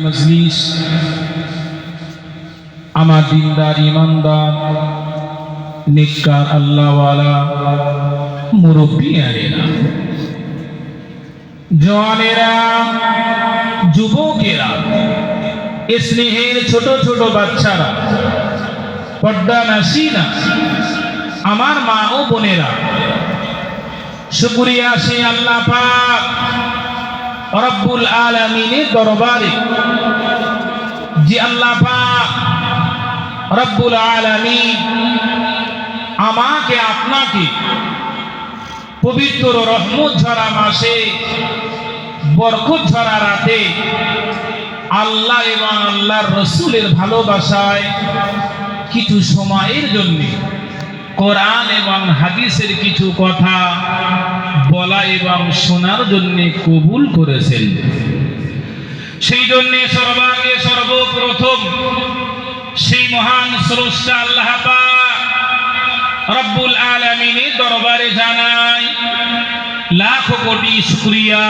মজলিস আমার দিনদার ইমানদার নেককার আল্লাহওয়ালা মুরব্বিয়ানেরা, জওয়ানেরা, যুবকেরা, স্নেহের ছোট ছোট বাচ্চারা, পর্দানাসীনা, আমার মা ও বোনেরা, শুকরিয়া সে আল্লাহ পাক রব্বুল আলামিনের দরবারে যে আল্লাহ পাক রব্বুল আলামিন আমাকে আপনাকে পবিত্র রহমত ঝরা মাসে বরকত ঝরা রাতে আল্লাহ এবং আল্লাহর রসুলের ভালোবাসায় কিছু সময়ের জন্য কোরআন এবং হাদিসের কিছু কথা বলা এবং শোনার জন্য কবুল করেছেন। সেই জন্য সর্বাগে সর্বপ্রথম সেই মহান স্রষ্টা আল্লাহ পাক রব্বুল আলামিনের দরবারে জানাই লাখ কোটি শুকরিয়া।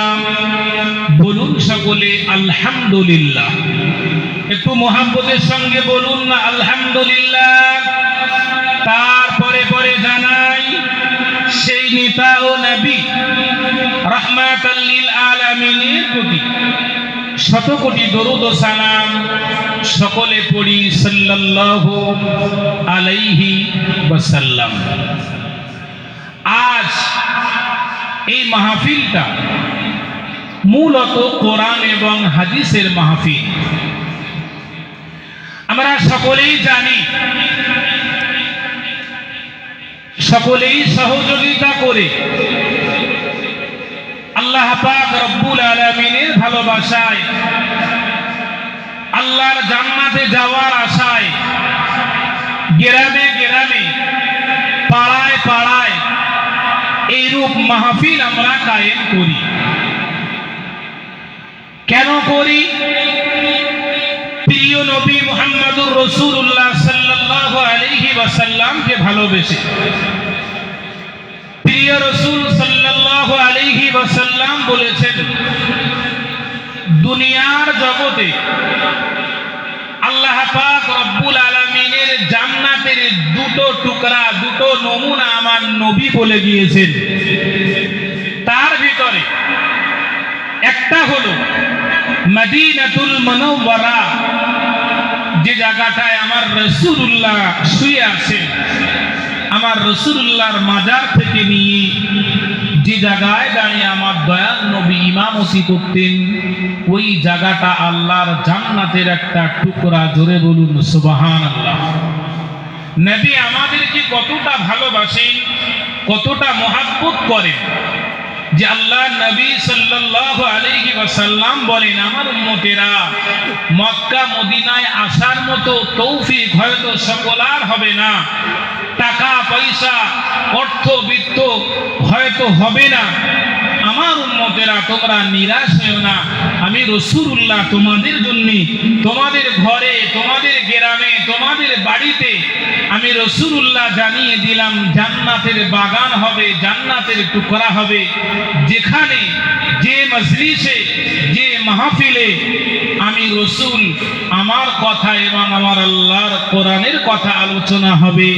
বলুন সকলে আলহামদুলিল্লাহ। একটু মোহাব্বতের সঙ্গে বলুন না আলহামদুলিল্লাহ। তারপরে পরে জানাই সেই নেতা ও নবী রাহমাতাল লিল আলামিনের প্রতি শত কোটি দরুদ ও সালাম সকলে পড়ি সাল্লাল্লাহু আলাইহি ওয়াসাল্লাম। আজ এই মাহফিলটা মূলত কোরআন এবং হাদিসের মাহফিল। আমরা সকলেই জানি, সকলেই সহযোগিতা করে আল্লাহ পাক রব্বুল আলামিনের ভালোবাসায় আল্লাহর জান্নাতে যাওয়ার আশায় গ্রামে গ্রামে পাড়ায় পাড়ায় এইরূপ মাহফিল আমরা কায়েম করি। কেন করি? প্রিয় নবী মুহাম্মদুর রাসূলুল্লাহ সাল্লাল্লাহু আলাইহি ওয়াসাল্লামকে ভালোবেসে প্রিয় রাসূল সাল্লাল্লাহু আলাইহি ওয়াসাল্লাম বলেছেন, দুনিয়ার জগতে আল্লাহ পাক রব্বুল আলামিনের জান্নাতের দুটো টুকরা, দুটো নমুনা আমার নবী বলে গিয়েছেন। তার ভিতরে একটা হলো মদিনাতুল মুনাওয়ারা, যে জায়গাটায় আমার রাসূলুল্লাহ শুয়ে আছেন। আমার রাসূলুল্লাহর মাজার থেকে নিয়ে যে জায়গায় দাঁড়িয়ে আমার দয়াল নবী ইমামতি করতেন, ওই জায়গাটা আল্লাহর জান্নাতের একটা টুকরা। জোরে বলুন সুবহানাল্লাহ। নবী আমাদেরকে কতটা ভালোবাসেন, কতটা মহব্বত করেন যে আল্লাহ নবী সাল্লাল্লাহু আলাইহি ওয়াসাল্লাম বলেন, আমার উম্মতেরা মক্কা মদিনায় আসার মতো তৌফিক হয়তো সকলার হবে না, টাকা পয়সা অর্থ বিত্ত হয়তো হবে না। আমার উম্মতেরা তোমরা নিরাশ হও না, আমি রাসূলুল্লাহ তোমাদের জন্য, তোমাদের ঘরে, তোমাদের গ্রামে, তোমাদের বাড়িতে আমি রাসূলুল্লাহ জানিয়ে দিলাম জান্নাতের বাগান হবে, জান্নাতের টুকরা হবে। যেখানে যে মজলিসে, যে মাহফিলে আমি রাসূল আমার কথা এবং আমার আল্লাহর কোরআনের কথা আলোচনা হবে,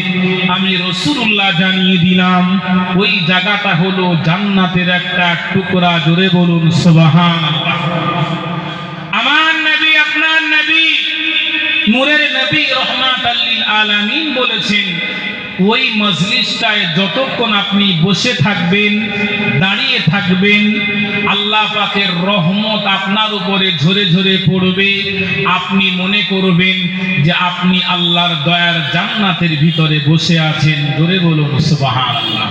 আমি রাসূলুল্লাহ জানিয়ে দিলাম ওই জায়গাটা হলো জান্নাতের একটা টুকরা। জোরে বলুন সুবহানাল্লাহ। আমার নবী, আপনার নবী, নূরের নবী রহমাতাল লিল আলামিন বলেছেন, ওই মজলিসটায় যতক্ষণ আপনি বসে থাকবেন, দাঁড়িয়ে থাকবেন, আল্লাহ পাকের রহমত আপনার উপরে ঝরে ঝরে পড়বে। আপনি মনে করবেন যে আপনি আল্লাহর দয়ার জান্নাতের ভিতরে বসে আছেন। জোরে বলুন সুবহানাল্লাহ।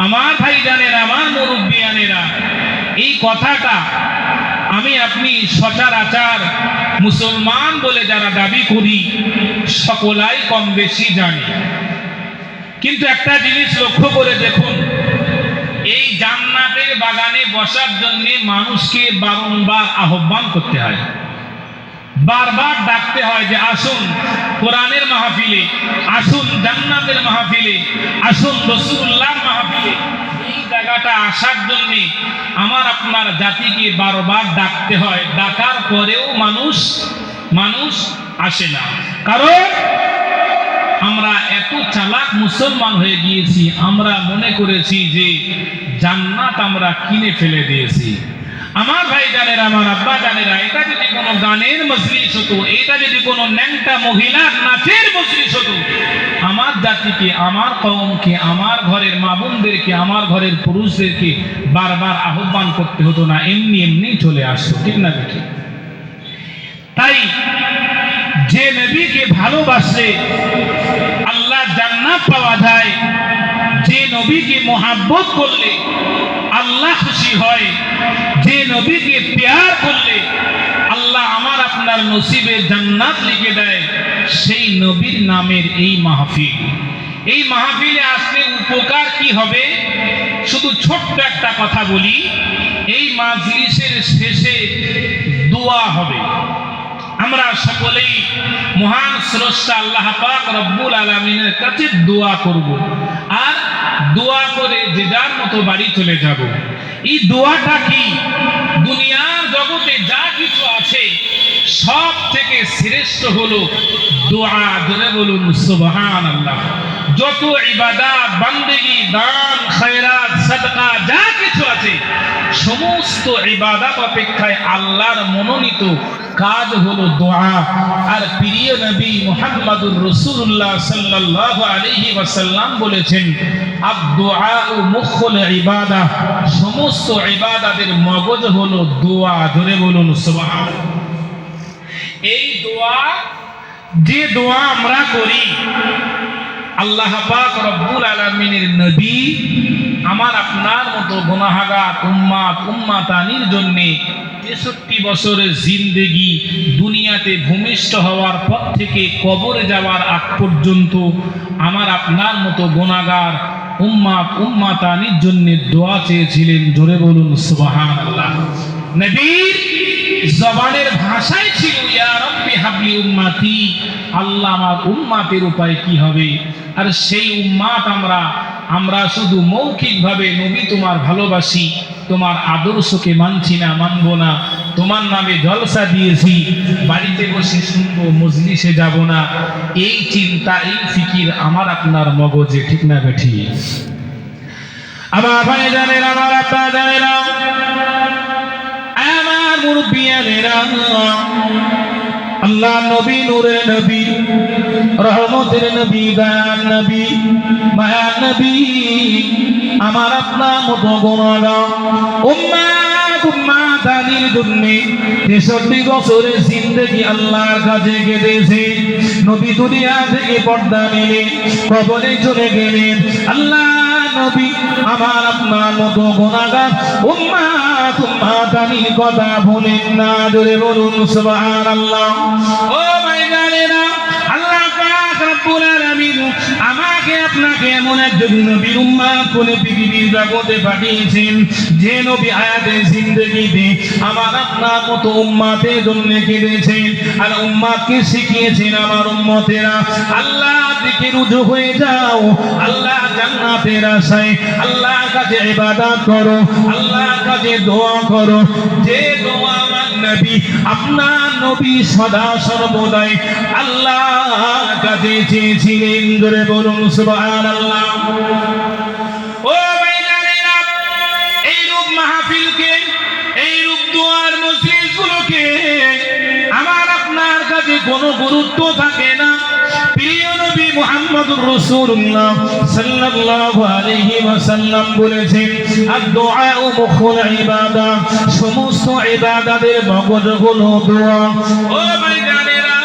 আমার ভাইজানেরা, আমার মুরব্বিয়ানেরা, এই কথাটা আমি আপনি সচরাচর মুসলমান বলে যারা দাবি করি সকলাই কম বেশি জানি। কিন্তু একটা জিনিস লক্ষ্য করে দেখুন, এই জান্নাতের বাগানে বসার জন্য মানুষকে বারংবার আহ্বান করতে হয়, বারবার ডাকতে হয় যে আসুন কোরআনের মাহফিলে, আসুন জান্নাতের মাহফিলে, আসুন রাসূলুল্লাহর মাহফিলে। এই জায়গাটা আসার জন্য আমার আপনার জাতিকে বারবার ডাকতে হয়, ডাকার পরেও মানুষ আসে না। কারণ আমরা এত চালাক মুসলমান হয়ে গিয়েছি, আমরা মনে করেছি যে জান্নাত আমরা কিনে ফেলে দিয়েছি। আমার ভাই জানেরা, আমার আব্বা জানেরা, এটা যদি কোনো গানের মজলিস হতো, এটা যদি কোনো ন্যাংটা মহিলার নাচের মজলিস হতো, আমার জাতিকে, আমার কওমকে, আমার ঘরের মা বোনদেরকে, আমার ঘরের পুরুষদেরকে বারবার আহ্বান করতে হতো না, এমনি এমনি চলে আসতো, ঠিক না ঠিক? তাই যে নবীকে ভালোবাসলে আল্লাহ জান্নাত পাওয়া যায়, যে নবীকে মোহাব্বত করলে আল্লাহ খুশি হয়, যে নবীকে প্যার করলে আল্লাহ আমার আপনার নসিবে জান্নাত লিখে দেয়, সেই নবীর নামের এই মাহফিল। এই মাহফিলে আসলে উপকার কি হবে? শুধু ছোট্ট একটা কথা বলি, এই মাজলিসের শেষে দোয়া হবে। আমরা সকলেই মহান স্রষ্টা আল্লাহ পাক রব্বুল আলামিনের কাছে দোয়া করব, আর দোয়া করে যে যার মতো বাড়ি চলে যাব। এই দোয়াটা কি? দুনিয়ার জগতে যা কিছু আছে সব থেকে শ্রেষ্ঠ হলো দোয়া। জোরে বলুন সুবহানাল্লাহ। যত ইবাদত, বান্দেগি, দান, খায়রাত, সাদকা যা কিছু আছে, সমস্ত ইবাদত অপেক্ষায় আল্লাহর মনোনীত কাজ হলো দোয়া। আর প্রিয় নবী মুহাম্মদুর রাসূলুল্লাহ সাল্লাল্লাহু আলাইহি ওয়াসাল্লাম বলেছেন, আদ-দুআউ মুখুল ইবাদাহ, সমস্ত ইবাদতের মগজ হলো দোয়া। জোরে বলুন সুবহানাল্লাহ। এই দোয়া, যে দোয়া আমরা করি, আল্লাহ পাক রব্বুল আলামিনের নবী আমার আপনার মতো গুনাহগার উম্মাতানির জন্য 63 বছরের জিন্দেগি দুনিয়াতে ভূমিষ্ঠ হওয়ার পর থেকে কবরে যাওয়ার আগ পর্যন্ত আমার আপনার মতো গুনাহগার উম্মাতানির জন্য দোয়া চেয়েছিলেন। জোরে বলুন সুবহানাল্লাহ। নবীর জবানের ভাষাই ছিল ইয়া রাব্বি হাবলি উম্মতি, আল্লাহ আমার উম্মাতের উপায় কি হবে? আর সেই উম্মাত আমরা শুধু মৌখিকভাবে নবী তোমার ভালোবাসি, তোমার আদর্শকে মানছি না, মানবো না, তোমার নামে জলসা দিয়েছি, বাড়িতে বসে শুনবো, মজলিসে যাব না, এই চিন্তা, এই ফিকির আমার আপনার মগজে, ঠিক না বেঠি? আমার ভাই জানেন, আমার আব্বা জানেন, আমার মুরব্বিয়ানেরা, আল্লাহ নবী, নূরের নবী, রহমতের নবী, দয়ার নবী, মায়ার নবী, আমার আপনার মতো গুনাহগার উম্মাতানির জন্য 63 বছরের জিন্দেগি আল্লাহর কাছে কেটেছে। নবী দুনিয়া থেকে পর্দা নিলে কবরে চলে গেলেন। আল্লাহ নবী আমার আপনার মতো গুনাহগার উম্মাতানির কথা ভুলেন না। জোরে বলুন সুবহানাল্লাহ। ও ভাই জানেনা, আল্লাহ পাক রব্বুল আলামিন আমাকে আপনাকে এমন একজন নবীর উম্মাত করে পৃথিবীর জগতে পাঠিয়েছেন, যে নবী হায়াতে জিন্দেগিতে আমার আপনার মতো উম্মাতের জন্য কেঁদেছেন, আর উম্মাতকে শিখিয়েছেন, আমার উম্মতেরা আল্লাহর দিকে রুজু হয়ে যাও, আল্লাহ জান্নাতের আশায় আল্লাহর কাছে ইবাদত করো, আল্লাহর কাছে দোয়া করো। যে দোয়া আমার নবী, আপনার নবী সদা সর্বদাই আল্লাহর কাছে চেয়েছিলেন। জোরে বলুন সুবহানাল্লাহ। ও ভাই জানেরা, এই রূপ মাহফিলকে, এই রূপ দোয়ার মজলিসগুলোকে আমার আপনার কাছে কোনো গুরুত্ব থাকে না। প্রিয় নবী মুহাম্মদুর রাসূলুল্লাহ সাল্লাল্লাহু আলাইহি ওয়াসাল্লাম বলেছেন, আদ-দুআউ মুখুল ইবাদাহ, সমস্ত ইবাদতের মগজ হলো দোয়া। ও ভাই জানেরা,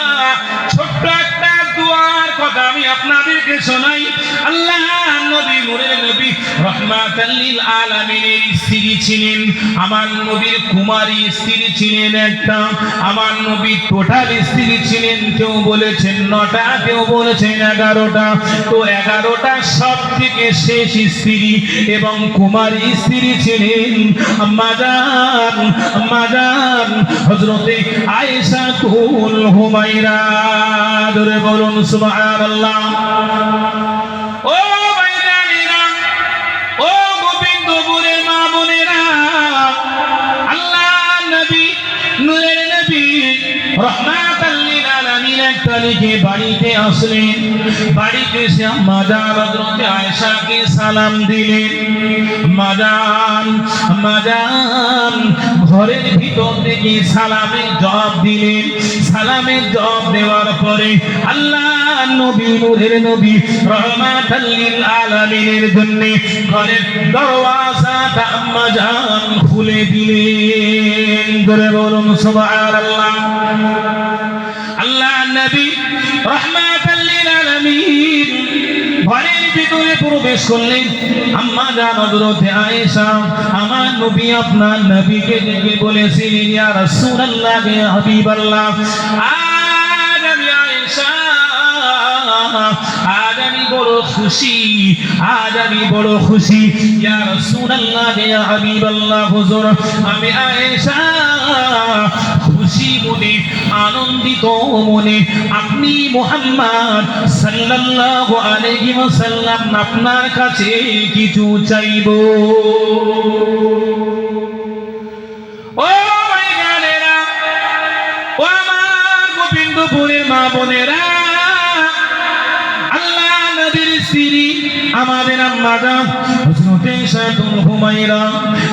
ছোট্ট একটা দোয়ার কথা আমি আপনাদেরকে শোনাই। আল্লাহ নবী, নূরের নবী, রাহমাতাল লিল আলামিনের স্ত্রী ছিলেন। আমার নবীর কুমারী স্ত্রী ছিলেন একটা, আমার নবীর টোটাল স্ত্রী ছিলেন কেউ বলেছেন 9টা, কেউ বলেছেন 11টা। তো 11টা সব থেকে শেষ স্ত্রী এবং কুমারী স্ত্রী ছিলেন আম্মাজান হযরতে আয়েশা তুল হুমায়রা। জোরে বলুন সুবহানাল্লাহ। ও ভাই জানেরা, ও গোবিন্দ রাহমাতাল লিল আলামিন এক তারিখে বাড়িতে আসলেন। বাড়িতে এসে আম্মা জান হযরত আয়েশাকে সালাম দিলেন। আম্মা জান ঘরের ভিতর থেকে সালামের জবাব দিলেন। সালামের জবাব দেওয়ার পরে আল্লাহ নবী, নূরের নবী, রাহমাতাল লিল আলামিনের জন্য ঘরের দরওয়াজাটা আম্মা জান খুলে দিলেন। জোরে বলুন সুবহানাল্লাহ। আল্লাহ নবী রাহমাতাল লিল আলামিন ঘরের ভিতরে প্রবেশ করলেন। আম্মা জান হযরত আয়েশা আমার নবী আপনার নবীকে ডেকে বলেছিলেন, ইয়া রাসূলুল্লাহ, ইয়া হাবিবাল্লাহ, আজ আমি আয়েশা, আজ আমি বড় খুশি, আজ আমি বড় খুশি। ইয়া রাসূলুল্লাহ, ইয়া হাবিবাল্লাহ, হুজুর আমি আয়েশা খুশি মনে, আনন্দিত মনে আপনি মুহাম্মদ সাল্লাল্লাহু আলাইহি ওয়াসাল্লাম আপনার কাছে কিছু চাইবো। ও ভাইরা, ও আমার গোবিন্দপুরের মা বোনেরা, আল্লাহ নবীর স্ত্রী আমাদের আম্মা জান হযরত শাতুল হুমায়রা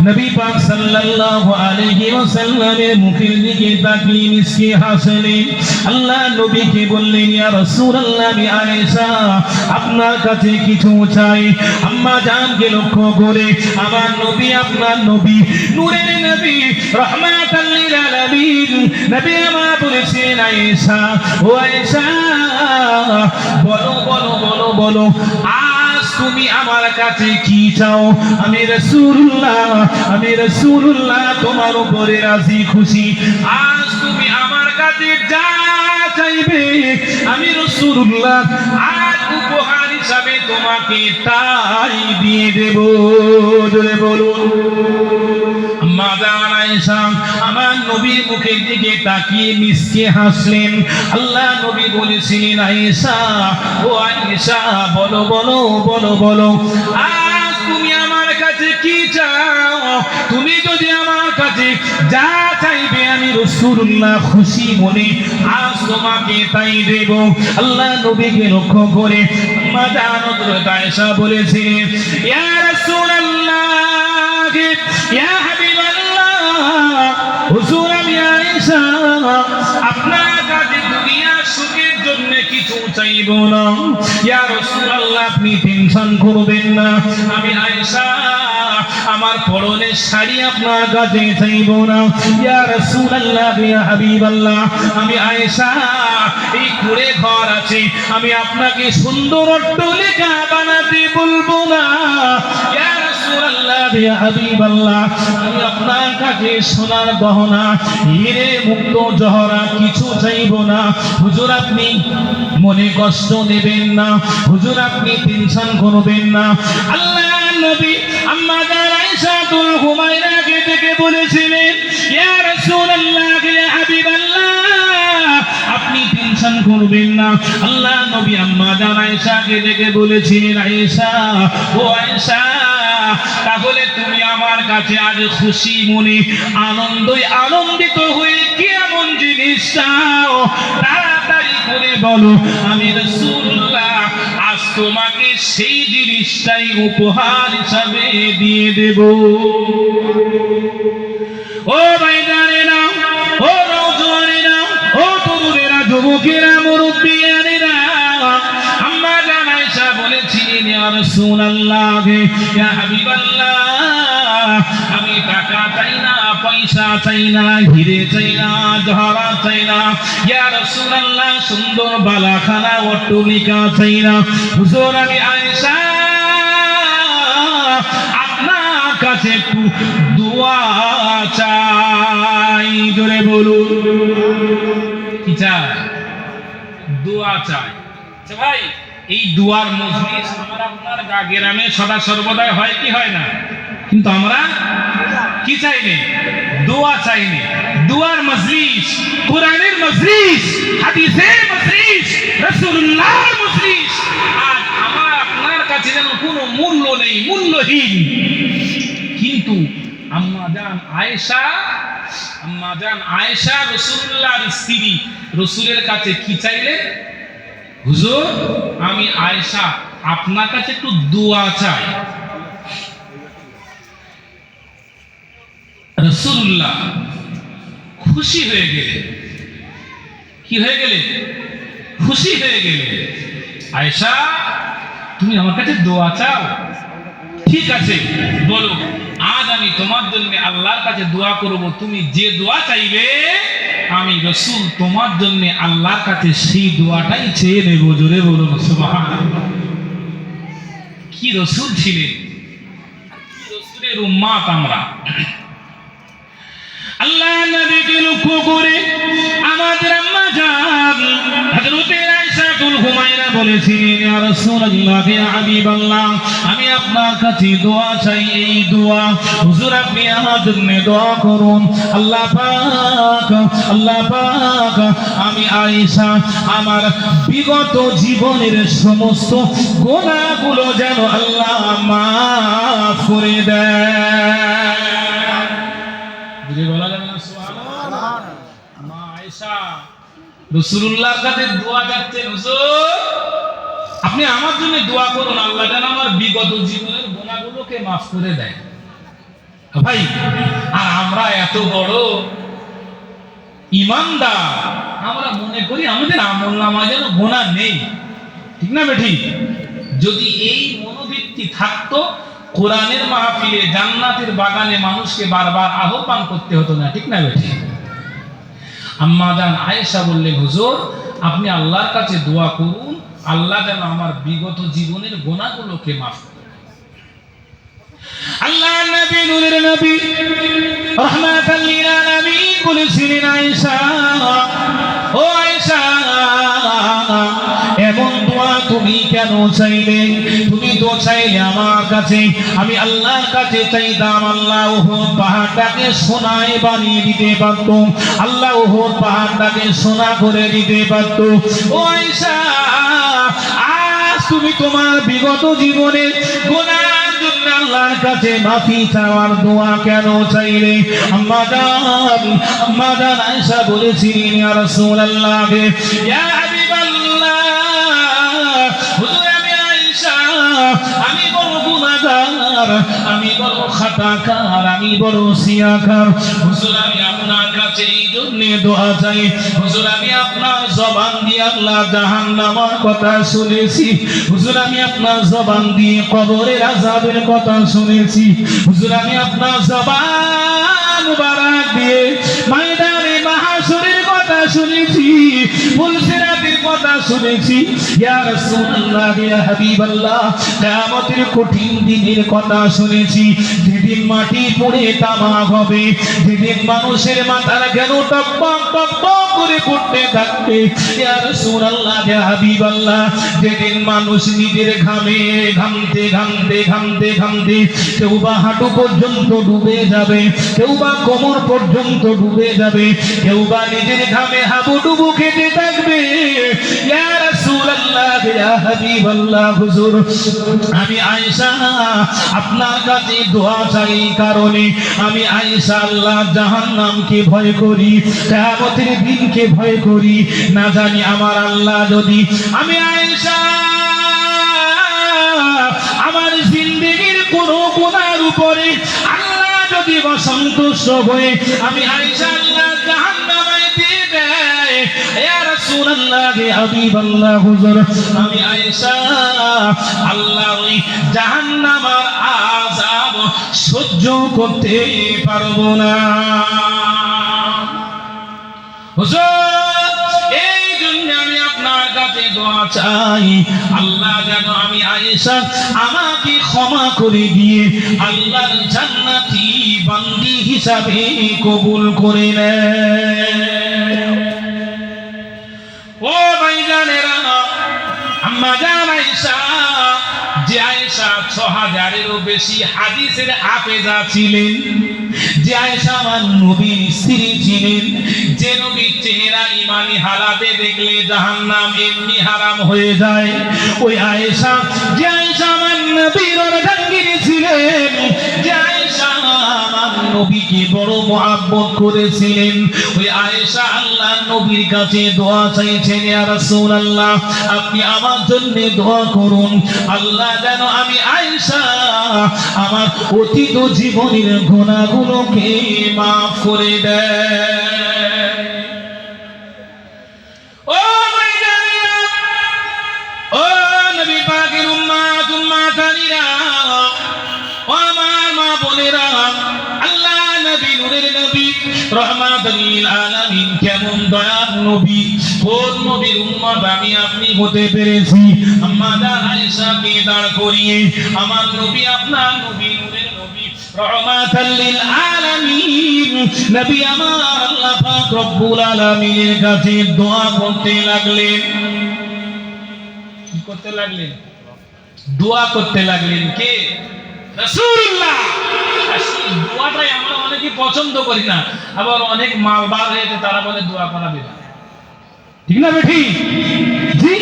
নবী পাক সাল্লাল্লাহু আলাইহি ওয়াসাল্লামের মুখের দিকে তাকিয়ে মিসকে হাসলেন। আল্লাহ নবীকে বললেন, ইয়া রাসূলুল্লাহ, আমি আয়েশা আপনার কাছে কিছু চাই। আম্মা জানকে লক্ষ্য করে আমার নবী, আপনার নবী, নূরের নবী, রাহমাতাল লিল আলামিন নবী আমার বলেছেন, আয়েশা, ও আয়েশা, বলো বলো বলো বলো, আজ তুমি আমার কাছে কি চাও? আমি রাসূলুল্লাহ তোমার উপরে রাজি খুশি। আজ তুমি আমার কাছে যা চাইবে আমি রাসূলুল্লাহ আজ উপহার হিসাবে তোমাকে তাই দিয়ে দেব। জোরে বলুন। আম্মা জান আয়েশা আমার নবীর মুখের দিকে তাকিয়ে মিসকে হাসলেন। আল্লাহ নবী বলেছিলেন, আয়েশা, ও আয়েশা, বলো বলো বলো বলো, আজ তুমি আমার কাছে কি চাও? তুমি যদি আমার কাছে যা চাইবে আমি রাসূলুল্লাহ খুশি মনে আজ তোমাকে তাই দেব। আল্লাহ নবীকে লক্ষ্য করে আম্মা জান হযরত আয়েশা বলেছিলেন, ইয়া রাসূলুল্লাহ, ইয়া হুজুর আমি আয়েশা আপনার কাছে দুনিয়ার সুখের জন্য কিছু চাইব না। ইয়া রাসূলুল্লাহ আপনি টেনশন করবেন না, আমি আয়েশা আমার পরনের শাড়ি আপনার কাছে চাইব না। ইয়া রাসূলুল্লাহ, ইয়া হাবিবাল্লাহ, আমি আয়েশা এই কুড়ে ঘর আছে, আমি আপনাকে সুন্দর অট্টালিকা বানাতে বলবো না। ইয়া রাসূলুল্লাহ, ইয়া হাবিবাল্লাহ, আমি আপনার কাছে সোনার গহনা, হীরে মুক্ত জহরাত কিছু চাইব না। হুজুর আপনি মনে কষ্ট নেবেন না, হুজুর আপনি টেনশন করবেন না। আল্লাহ নবী আম্মা জান আয়েশাতুল হুমায়রাকে ডেকে বলেছিলেন, ইয়া রাসূলুল্লাহ, ইয়া হাবিবাল্লাহ, আপনি টেনশন করবেন না। আল্লাহ নবী আম্মা জান আয়েশাকে ডেকে বলেছিলেন, আয়েশা, ও আয়েশা, তাহলে তুমি আমার কাছে আজ খুশি মনে আনন্দিত হয়ে কি এমন জিনিস চাও? তাড়াতাড়ি করে বলো, আমি রাসূলুল্লাহ আজ তোমাকে সেই জিনিসটাই উপহার হিসাবে দিয়ে দেব। ও ভাইজানেরা, ও নওজোয়ানেরা, ও তরুণেরা, যুবকেরা, মুরব্বিয়ানেরা, আম্মা জান আয়েশা বলেছিলেন, ইয়া রাসূলুল্লাহ, ইয়া হাবিবাল্লাহ, আমি টাকা চাই না, পয়সা চাই না, হিরে চাই না, জহরাত চাই না। ইয়া রাসূলুল্লাহ সুন্দর বালাখানা অট্টালিকা চাই না। হুজুর আমি আয়েশা আপনার কাছে একটু দোয়া চাই। জোরে বলুন, কি চাই? দোয়া চাই। আচ্ছা ভাই, এই দুয়ার মজলিস আমার আপনার গ্রামে সদা সর্বদাই হয় কি হয় না? কিন্তু আমরা কি চাইনি? দোয়া চাইনি। দুয়ার মজলিস, কোরআনের মজলিস, হাদিসের মজলিস, রাসূলুল্লাহর মজলিস আজ আমার আপনার কাছে যেন কোনো মূল্য নেই, মূল্যহীন। কিন্তু আম্মা জান আয়েশা আম্মা জান আয়েশা রাসূলুল্লাহর স্ত্রী রাসূলের কাছে কি চাইলেন? হুজুর, আমি আয়েশা আপনার কাছে একটু দোয়া চাই। রাসূলুল্লাহ খুশি হয়ে গেলেন। কি হয়ে গেলেন? খুশি হয়ে গেলেন। আয়েশা, তুমি আমার কাছে দোয়া চাও? ঠিক আছে, বলো, আজ আমি তোমার জন্য আল্লাহর কাছে দোয়া করব। তুমি যে দোয়া চাইবে আমি রাসূল তোমার জন্য আল্লাহর কাছে সেই দোয়াটাই চেয়ে নেব। জোরে বলুন সুবহানাল্লাহ। কি রাসূল ছিলেন, কি রাসূলের উম্মত আমরা। আল্লাহ নবীকে লক্ষ্য করে আমাদের আম্মা জান হযরত আয়েশাতুল হুমায়রা বলেছিলেন, ইয়া রাসূলুল্লাহ, ইয়া হাবিবাল্লাহ, আমি আপনার কাছে দোয়া চাই। এই দোয়া হুজুর আপনি আমার জন্য দোয়া করুন। আল্লাহ পাক আমি আয়েশা আমার বিগত জীবনের সমস্ত গুনাহগুলো যেন আল্লাহ মাফ করে দেয়। বলা যাবে না সুবহানাল্লাহ। মা আয়েশা রাসূলুল্লাহর কাছে দোয়া চাচ্ছেন, হুজুর আপনি আমার জন্য দোয়া করুন, আল্লাহ যেন আমার বিগত জীবনের গুনাহগুলোকে মাফ করে দেয়। ভাই, আর আমরা এত বড় ঈমানদার, আমরা মনে করি আমাদের আমলনামায় যেন গুনাহ নেই। ঠিক না বেঠি? যদি এই মনোবৃত্তি থাকতো, কোরআনের মাহফিলে জান্নাতের বাগানে মানুষকে বারবার আহ্বান করতে হতো না। ঠিক না বেঠি? আম্মা জান আয়েশা বললেন, হুজুর আপনি আল্লাহর কাছে দোয়া করুন, আল্লাহ যেন আমার বিগত জীবনের গুনাহগুলোকে মাফ করে। আল্লাহ নবী নূরের নবী রাহমাতাল লিল আলামিন বলেছিলেন, আয়েশা, ও আয়েশা, এমন দোয়া তুমি কেন চাইলে? তুমি তো চাইলে আমার কাছে, আমি আল্লাহর কাছে চাইতাম, আল্লাহ উহুদ পাহাড়টাকে সোনায় বানিয়ে দিতে পারত, আল্লাহ উহুদ পাহাড়টাকে সোনা করে দিতে পারত। ও আয়েশা, আজ তুমি তোমার বিগত জীবনের গুনাহের জন্য আল্লাহর কাছে মাফি চাওয়ার দোয়া কেন চাইলে? আম্মা জান আয়েশা বলেছিলেন, ইয়া রাসূলুল্লাহ, ইয়া হাবিবাল্লাহ, হুজুর আমি আয়েশা, আমি বড় গুনাহগার, আমি বড় খাতাকার, আমি বড় সিয়াকার। হুজুর আমি আপনার কাছে এই জন্য দোয়া চাই, হুজুর আমি আপনার জবান দিয়ে আল্লাহ জাহান্নামের কথা শুনেছি, হুজুর আমি আপনার জবান দিয়ে কবরের আযাবের কথা শুনেছি, হুজুর আমি আপনার জবান মুবারক দিয়ে ময়দানে মাহশরের কথা শুনেছি, ফুলসিরাতের কথা শুনেছি। ইয়া রাসূলুল্লাহ, ইয়া হাবিবাল্লাহ, কিয়ামতের কঠিন দিনের কথা শুনেছি, যেদিন মাটি পড়ে তামাক হবে, যেদিন মানুষের মাথার কেন টকবক টকবক করে পড়তে থাকবে। ইয়া রাসূলুল্লাহ, ইয়া হাবিবাল্লাহ, যেদিন মানুষ নিজের ঘামে ঘামতে ঘামতে ঘামতে ঘামতে কেউ বা হাঁটু পর্যন্ত ডুবে যাবে, কেউ বা কোমর পর্যন্ত ডুবে যাবে, কেউ বা নিজের ঘামে হাবুডুবু খেতে থাকবে। ইয়া রাসূলুল্লাহ, ইয়া হাবিবাল্লাহ, হুজুর আমি আয়েশা আপনার কাছে দোয়া চাই, কারণে আমি আয়েশা আল্লাহ জাহান্নামকে ভয় করি, কিয়ামতের দিনকে ভয় করি। না জানি আমার আল্লাহ যদি আমি আয়েশা আমার জিন্দেগীর কোন গুনাহের উপরে আল্লাহ যদি অসন্তুষ্ট হয়ে আমি আয়েশা আল্লাহ জাহান্নামে দিয়ে দেয়, ইয়া রাসূলুল্লাহ, ইয়া হাবিবাল্লাহ, হুজুর আমি আয়েশা আল্লাহ ওই জাহান্নামের আযাব সহ্য করতে পারবো না। হুজুর এই জন্য আমি আপনার কাছে দোয়া চাই, আল্লাহ যেন আমি আয়েশা আমাকে ক্ষমা করে দিয়ে আল্লাহর জান্নাতি বান্দি হিসাবে কবুল করে নেয়। ও ভাইজানেরা, আম্মা জান আয়েশা, যে আয়েশা ৬০০০-এরও বেশি হাদিসের হাফেজা ছিলেন, যে আয়েশা আমার নবীর স্ত্রী ছিলেন, যে নবীর চেহারা ইমানি হালাতে দেখলে জাহান্নাম এমনি হারাম হয়ে যায়, ওই আয়েশা, যে আয়েশা আমার নবীর অর্ধাঙ্গিনী ছিলেন, যে আয়েশা আয়েশা আমার নবীকে বড় মহব্বত করেছিলেন। ওই আয়েশা আল্লাহর নবীর কাছে দোয়া চাইছেন, ইয়া রাসূলুল্লাহ আপনি আমার জন্য দোয়া করুন, আল্লাহ যেন আমি আয়েশা আমার অতীত জীবনের গুনাহগুলোকে মাফ করে দেয়। ও মাইদানিরা, ও নবী পাকের উম্মাত উম্মাতানিরা, ও আমার মা বোনেরা, আল্লাহ নবী নূরের নবী রহমাতুল লিল আলামিন কেমন দয়ার নবী, কোন নবীর উম্মত আমি আপনি হতে পেরেছি। আম্মা জান আয়েশাকে দাঁড় করিয়ে আমার নবী আপনার নবী নূরের নবী রহমাতুল লিল আলামিন নবী আমার আল্লাহ পাক রব্বুল আলামিনের কাছে দোয়া করতে লাগলেন। কি করতে লাগলেন? দোয়া করতে লাগলেন। কে? রাসূলুল্লাহ। দোয়াটাই আমরা অনেকে পছন্দ করি না, আবার অনেক মালবার হয়েছে তারা বলে দোয়া করা বিদআত, ঠিক না বেঠি? জি,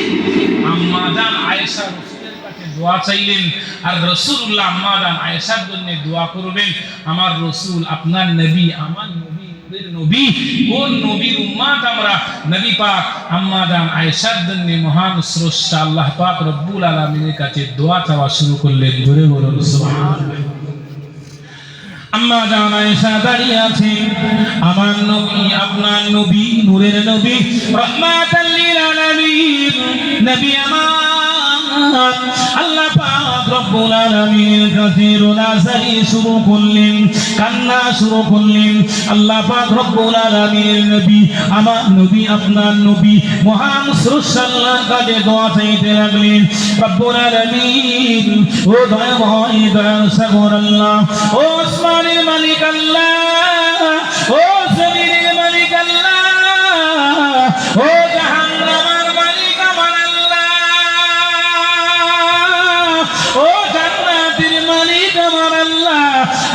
আম্মা জান আয়েশা রাসূলের কাছে দোয়া চাইলেন, আর রাসূলুল্লাহ আম্মা জান আয়েশার জন্য দোয়া করবেন। আমার রাসূল আপনার নবী, আমার নবী নূরের নবী, কোন নবীর উম্মত আমরা? নবী পাক আম্মা জান আয়েশার জন্য মহান স্রষ্টা আল্লাহ পাক রব্বুল আলামিনের কাছে দোয়া চাওয়া শুরু করলেন। জোরে বলুন সুবহানাল্লাহ। আম্মা জান আয়েশা দাঁড়িয়ে আছেন, আমার নবী আপনার নবী নূরের নবী রহমাতুল লিল আলামিন নবী আমার আল্লাহ পাক রব্বুল আলামিনের কাছে রোনাজারি শুরু করলেন, কান্না শুরু করলেন। আল্লাহ পাক রব্বুল আলামিনের নবী আমার নবী আপনার নবী মহান স্রষ্টা আল্লাহর কাছে দোয়া চাইতে লাগলেন। রব্বুল আলামিন, ও দয়াময় দয়াল সাগর আল্লাহ, ও আসমানের মালিক আল্লাহ, ও জমিনের মালিক আল্লাহ, ও জাহান্নামের মালিক আমার আল্লাহ, ও জান্নাতের মালিক আমার আল্লাহ,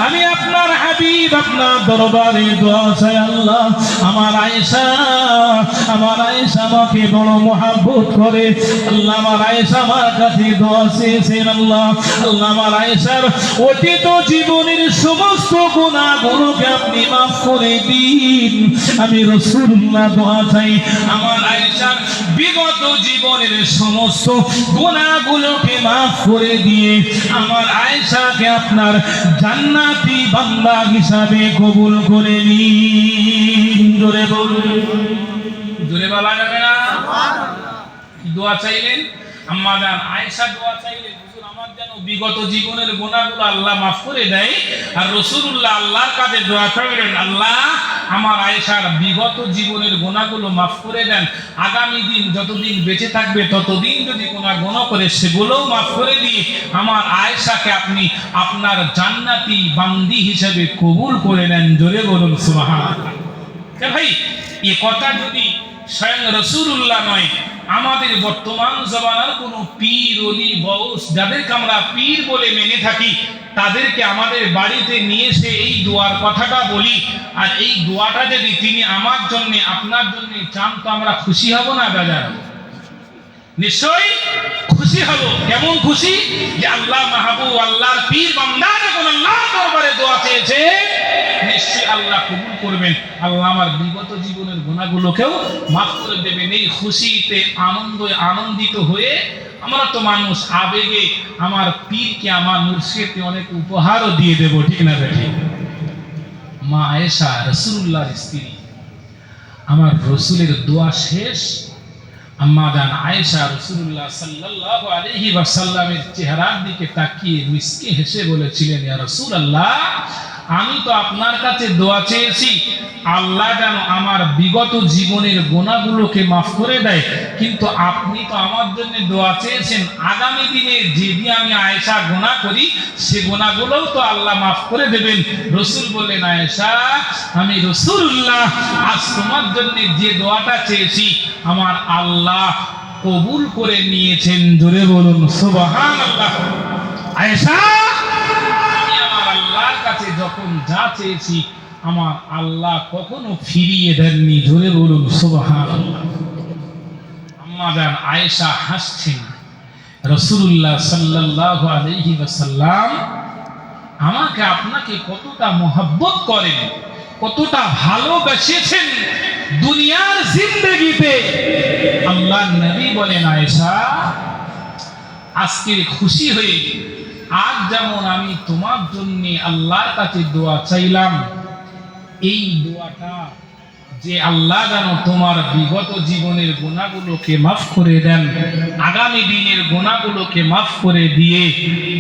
আমি আপনার হাবিব আপনার দরবারে দোয়া চাই আল্লাহ। আমার আয়েশা আমাকে বড় মহব্বত করে আল্লাহ, আমার আয়েশা আমার কাছে দোয়া চেয়েছেন আল্লাহ। আল্লাহ আমার আয়েশার অতীত জীবনের সমস্ত গুনাহগুলোকে আপনি মাফ করে দিন। আমি রাসূলুল্লাহ দোয়া চাই আমার আয়েশার বিগত জীবনের সমস্ত গুনাহগুলোকে মাফ করে দিয়ে আমার আয়েশাকে আপনার জান্নাতি বান্দা হিসাবে কবুল করে নিন। জোরে বলুন, জোরে বলা যাবে না? দোয়া চাইলেন আম্মা জান আয়েশা, দোয়া চাইলেন হুজুর আমার যেন বিগত জীবনের গুনাহগুলো আল্লাহ মাফ করে দেয়। আর রাসূলুল্লাহ আল্লাহর কাছে দোয়া চাইলেন, আল্লাহ আমার আয়েশার বিগত জীবনের গুনাহগুলো মাফ করে দেন, আগামী দিন যতদিন বেঁচে থাকবে ততদিন যদি গুনাহ করে সেগুলোও মাফ করে দিয়ে আমার আয়েশাকে আপনি আপনার জান্নাতি বান্দি হিসেবে কবুল করে নেন। জোরে বলুন সুবহানাল্লাহ। ভাই এই কথা যদি স্বয়ং রাসূলুল্লাহ নয়, আমাদের বর্তমান জমানার কোন পীর ওলি গৌস যাদেরকে আমরা পীর বলে মেনে থাকি, তাদেরকে আমাদের বাড়িতে নিয়ে এসে এই দোয়ার কথাটা বলি, আর এই দোয়াটা যদি তিনি আমার জন্য আপনার জন্য চান, তো আমরা খুশি হব না বেজার হব? নিশ্চয়ই খুশি হব। কেমন খুশি? যে আল্লাহ মাহবুব আল্লাহর পীর বান্দা যখন আল্লাহর দরবারে দোয়া চেয়েছে, নিশ্চয়ই আল্লাহ কবুল করবেন। আল্লাহ আমার বিগত জীবনের গুনাহগুলোকেও মাফ করে দেবেন। এই খুশিতে আনন্দিত হয়ে আমরা তো মানুষ, আবেগে আমার পীরকে আমার মুর্শিদকে অনেক উপহারও দিয়ে দেব, ঠিক না বেঠি? মা আয়েশা রাসূলুল্লাহর স্ত্রী, আমার রাসূলের দোয়া শেষ, আম্মা জান আয়েশা রাসূলুল্লাহ সাল্লাল্লাহু আলাইহি ওয়াসাল্লামের চেহারার দিকে তাকিয়ে মিসকে হেসে বলেছিলেন, ইয়া রাসূলুল্লাহ আমি তো আপনার কাছে দোয়া চেয়েছি আল্লাহ যেন আমার বিগত জীবনের গুনাহগুলোকে মাফ করে দেয়, কিন্তু আপনি তো আমার জন্য দোয়া চেয়েছেন আগামী দিনে যদি আমি আয়েশা গুনাহ করি সে গুনাহগুলোও তো আল্লাহ মাফ করে দেবেন। রাসূল বললেন, আয়েশা আমি রাসূলুল্লাহ আজ তোমার জন্য যে দোয়াটা চেয়েছি আমার আল্লাহ কবুল করে নিয়েছেন। জোরে বলুন সুবহানাল্লাহ। আয়েশা আমি আমার আল্লাহর কাছে যখন যা চেয়েছি আমার আল্লাহ কখনো ফিরিয়ে দেননি। জোরে বলুন সুবহানাল্লাহ। আম্মা জান আয়েশা হাসছেন। রাসূলুল্লাহ সাল্লাল্লাহু আলাইহি ওয়াসাল্লাম আমাকে আপনাকে কতটা মহব্বত করেন, কতটা ভালোবেসেছেন। দুনিয়ার জিন্দেগিতে আল্লাহ নবী বলেন, আয়েশা আজকে খুশি হয়ে আজ যেমন আমি তোমার জন্য আল্লাহর কাছে দোয়া চাইলাম, এই দোয়াটা যে আল্লাহ যেন তোমার বিগত জীবনের গুনাহগুলোকে মাফ করে দেন, আগামী দিনের গুনাহগুলোকে মাফ করে দিয়ে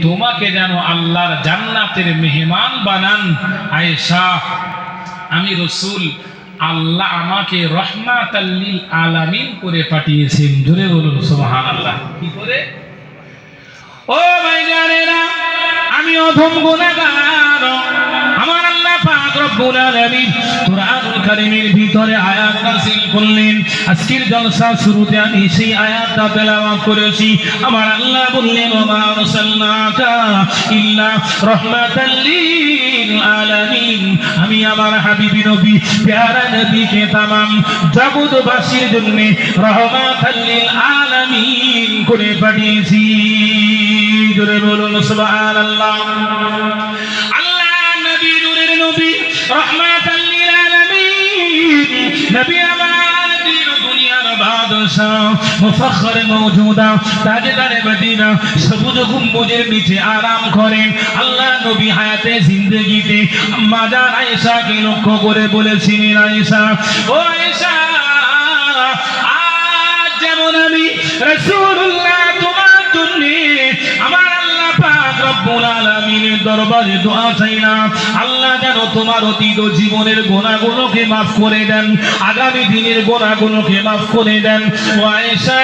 তোমাকে যেন আল্লাহর জান্নাতের মেহমান বানান। আয়েশা, আমি রাসূল, আল্লাহ আমাকে রহমাতাল লিল আলামিন করে পাঠিয়েছেন। জোরে বলুন সুবহানাল্লাহ। কি করে? ও ভাইজানেরা, আমি অধম গুনাহগার, আমার আল্লাহ পাক রব্বুল আলামিন কুরআনুল কারীমের ভিতরে আয়াত নাযিল করলেন। আজকের জলসা শুরুতে আমি সেই আয়াতটা তেলাওয়াত করেছি। আমার আল্লাহ বললেন, ওয়া মা আরসালনাকা ইল্লা রাহমাতাল লিল আলামিন, আমি আমার হাবিবি নবী প্যারা নবীকে তামাম জগৎবাসীর জন্য রাহমাতাল লিল আলামিন করে পাঠিয়েছি। জোরে বলুন সুবহানাল্লাহ। আল্লাহ নবী নূরের নবী রহমাতাল লিল আলামিন, নবী আমার দিন দুনিয়ার বাদশাহ মুফাখখার মওজুদা তাজদারে মদিনা সবুজ গম্বুজের নিচে আরাম করেন। আল্লাহ নবী হায়াতে জিন্দেগিতে আম্মা জান আয়েশাকে লক্ষ্য করে বলেছিলেন, আয়েশা, ও আয়েশা, আজ যেমন আমি রাসূলুল্লাহ তোমার জন্য আমার আল্লাহ পাক রব্বুল আলামিনের দরবারে দোয়া চাইলাম, আল্লাহ যেন তোমার অতীত জীবনের গুনাহগুলোকে মাফ করে দেন, আগামী দিনের গুনাহগুলোকে মাফ করে দেন। ও আয়েশা,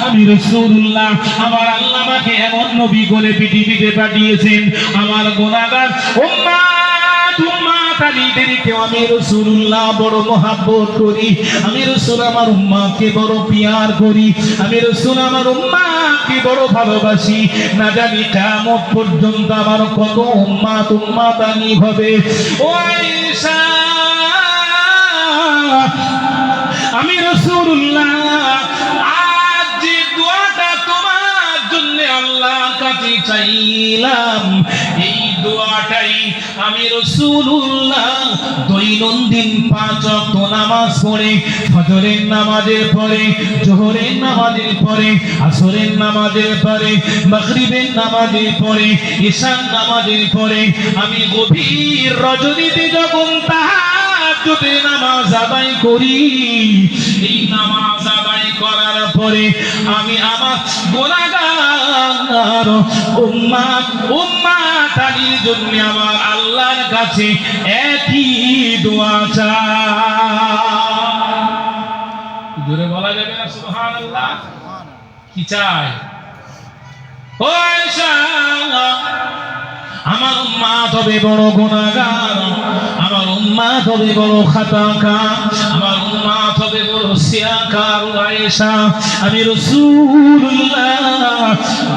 আমি রাসূলুল্লাহ, আমার আল্লাহ আমাকে এমন নবী করে পৃথিবীতে পাঠিয়েছেন, আমার গুনাহগার উম্মাত আলীদেরকে আমি রাসূলুল্লাহ বড় মহব্বত করি, আমি রাসূল আমার উম্মাতকে বড় পিয়ার করি, আমি রাসূল আমার উম্মাতকে বড় ভালোবাসি। না জানি কিয়ামত পর্যন্ত আমার কত উম্মাত আলী হবে। ও আয়েশা, আমি রাসূলুল্লাহ আজ যে দোয়াটা তোমার জন্য আল্লাহর কাছে চাইলাম, এই দোয়াটাই আমি রাসূলুল্লাহ দৈনন্দিন 5 ওয়াক্ত নামাজ পড়ে, ফজরের নামাজের পরে, জোহরের নামাজের পরে, আসরের নামাজের পরে, মাগরিবের নামাজের পরে, ইশার নামাজের পরে, আমি গভীর রজনীতে যখন তাহাজ্জুদের নামাজ আদায় করি, এই নামাজ আদায় করার পরে আমি আমার গুনাহগার উম্মাত আলীর জন্য আমার আল্লাহর কাছে একই দোয়া চাই। জোরে বলা যাবে না সুবহানাল্লাহ? কি চাই? ও আয়েশা, আমার উম্মাত হবে বড় গুনাহগার, আমার উম্মাত হবে বড় খাতাকার, আমার উম্মাত হবে বড় সিয়াকার। আয়েশা, আমি রাসূলুল্লাহ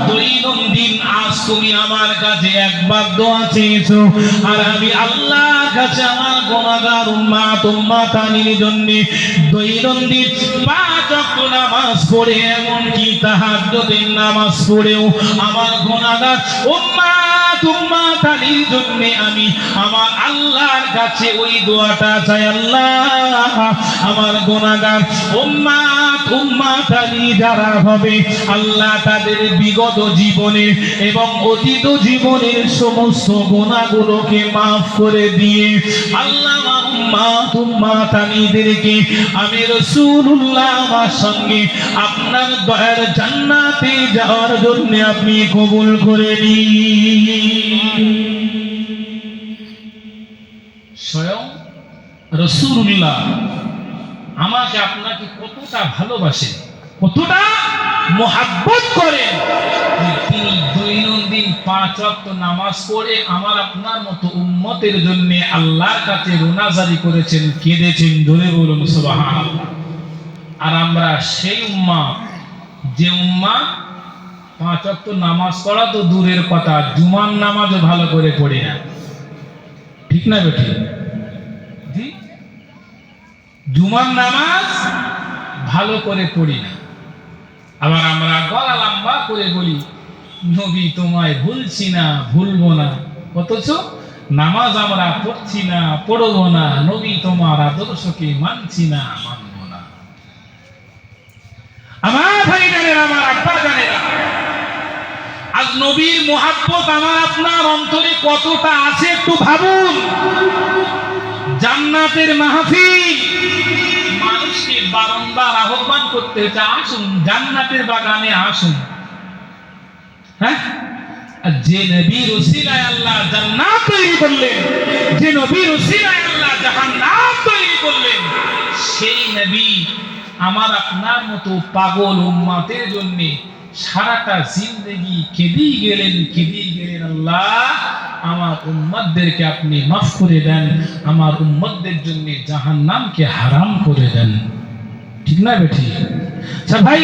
দৈনন্দিন আজ তুমি আমার কাছে একবার দোয়া চেয়েছো, আর আমি আল্লাহর কাছে আমার গুনাহগার উম্মাত আলীর জন্য দৈনন্দিন 5 ওয়াক্ত নামাজ পড়ে, এমনকি তাহাজ্জুদের নামাজ পড়েও আমার গুনাহগার উম্মাত আলীর জন্য আমি আমার আল্লাহর কাছে ওই দোয়াটা চাই। আল্লাহ, আমার গুনাহগার উম্মাত আলী যারা হবে, আল্লাহ তাদের বিগত জীবনের এবং অতীত জীবনের সমস্ত গুনাহগুলোকে মাফ করে দিয়ে আল্লাহ উম্মাত আলীদেরকে আমি রাসূলুল্লাহ আমার সঙ্গে আপনার দয়ার জান্নাতে যাওয়ার জন্য আপনি কবুল করে নিন। স্বয়ং রাসূলুল্লাহ আমাকে আপনাকে কতটা ভালোবাসেন, কতটা মহব্বত করেন, তিনি দৈনন্দিন 5 ওয়াক্ত নামাজ পড়ে আমার আপনার মতো উম্মতের জন্য আল্লাহর কাছে রোনাজারি করেছেন, কেঁদেছেন। ধরে বলুন সুবহানাল্লাহ। আর আমরা সেই উম্মাত, যে উম্মাত 5 ওয়াক্ত নামাজ পড়া তো দূরের কথা, জুমার নামাজও ভালো করে পড়ি না। ঠিক না বেটি? জি, জুমার নামাজ ভালো করে পড়ি না। আবার আমরা গলা লম্বা করে বলি, নবী তোমায় ভুলছি না, ভুলবো না। অথচ নামাজ আমরা পড়ছি না, পড়বো না, নবী তোমার আদর্শকে মানছি না, মানব না। আমার ভাই জানেরা, আমার আব্বা জানেরা, আজ নবীর মুহাব্বত আমার আপনার অন্তরে কতটা আছে একটু ভাবুন। জান্নাতের মাহফিল, মানুষকে বারংবার আহ্বান করতে হচ্ছে, আসুন জান্নাতের বাগানে আসুন। হ্যাঁ, যে নবীর ওসিলায় আল্লাহ জান্নাত তৈরি করলেন, যে নবীর ওসিলায় আল্লাহ জাহান্নাম তৈরি করলেন, সেই নবী আমার আপনার মতো পাগল উম্মতের জন্য সারাটা জিন্দেগি কেঁদেই গেলেন। আল্লাহ আমার উম্মতদেরকে আপনি মাফ করে দেন, আমার উম্মতদের জন্য জাহান্নামকে হারাম করে দেন। ঠিক না বেঠি? আচ্ছা ভাই,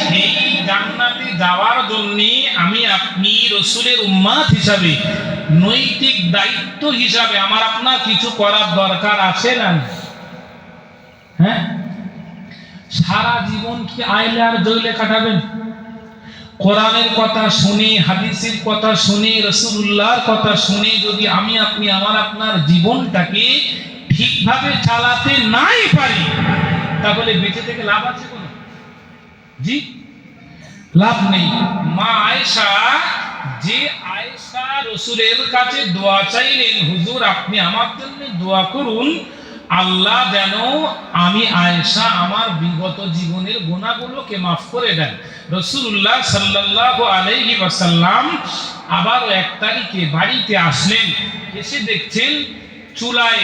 সেই জান্নাতে যাওয়ার জন্য আমি আপনি রাসূলের উম্মত হিসাবে, নৈতিক দায়িত্ব হিসাবে আমার আপনার কিছু করার দরকার আছে না? হ্যাঁ, সারা জীবন কি আইলে আর জইলে কাটাবেন? কোরআনের কথা শুনে, হাদিসের কথা শুনে, রাসূলুল্লাহর কথা শুনে যদি আমি আপনি আমার আপনার জীবনটাকে ঠিকভাবে চালাতে নাই পারি, তাহলে বেঁচে থেকে লাভ আছে কোনো? জি, লাভ নেই। মা আয়েশা, যে আয়েশা রাসূলের কাছে দোয়া চাইলেন, হুজুর আপনি আমার জন্য দোয়া করুন, আল্লাহ যেন আমি আয়েশা আমার বিগত জীবনের গুনাহগুলোকে মাফ করে দেন। রাসূলুল্লাহ সাল্লাল্লাহু আলাইহি ওয়াসাল্লাম আবার 1 তারিখে বাড়িতে আসলেন, এসে দেখছেন চুলায়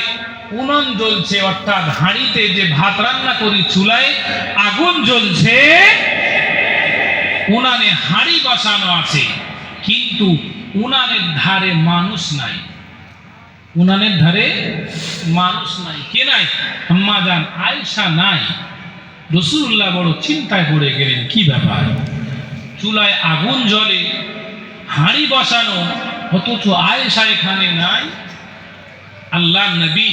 উনুন জ্বলছে, অর্থাৎ হাঁড়িতে যে ভাত রান্না করি চুলায় আগুন জ্বলছে, উনানে হাঁড়ি বসানো আছে, কিন্তু উনানের ধারে মানুষ নাই। উনানের ধারে মানুষ নাই। কে নাই? আম্মা জান আয়েশা নাই। রাসূলুল্লাহ বড় চিন্তায় পড়ে গেলেন, কি ব্যাপার, চুলায় আগুন জ্বলে, হাঁড়ি বসানো, অথচ আয়েশা এখানে নাই। আল্লাহর নবী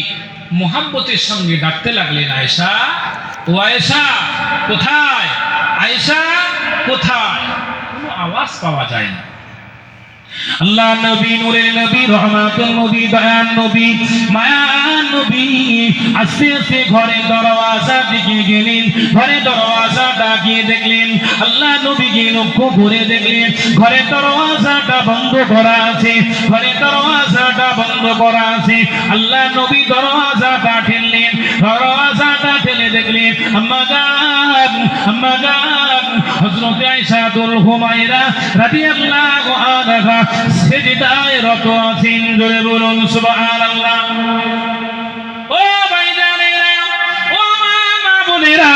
মুহাব্বতের সঙ্গে ডাকতে লাগলেন, আয়েশা, ও আয়েশা কোথায়? আয়েশা কোথায়? কোনো আওয়াজ পাওয়া যায় না। আল্লাহ নবী, নূরের নবী, রহমাতুল নবী, দয়ার নবী, মায়ার নবী আস্তে আস্তে ঘরের দরওয়াজা দিকে গেলেন। ঘরের দরওয়াজাটা গিয়ে দেখলেন, আল্লাহ নবীকে লক্ষ্য করে দেখলেন ঘরের দরওয়াজাটা বন্ধ করা আছে। ঘরের দরওয়াজাটা বন্ধ করা আছে। আল্লাহ নবী দরওয়াজাটা ঠেললেন, দরওয়াজাটা ঠেলে দেখলেন আম্মা জান, আম্মা জান হযরত আয়েশাতুল হুমায়রা রাদিয়াল্লাহু আনহা সিজদায় রত আছেন। জোরে বলুন সুবহানাল্লাহ। ও ভাইজানেরা, ও মা বোনেরা,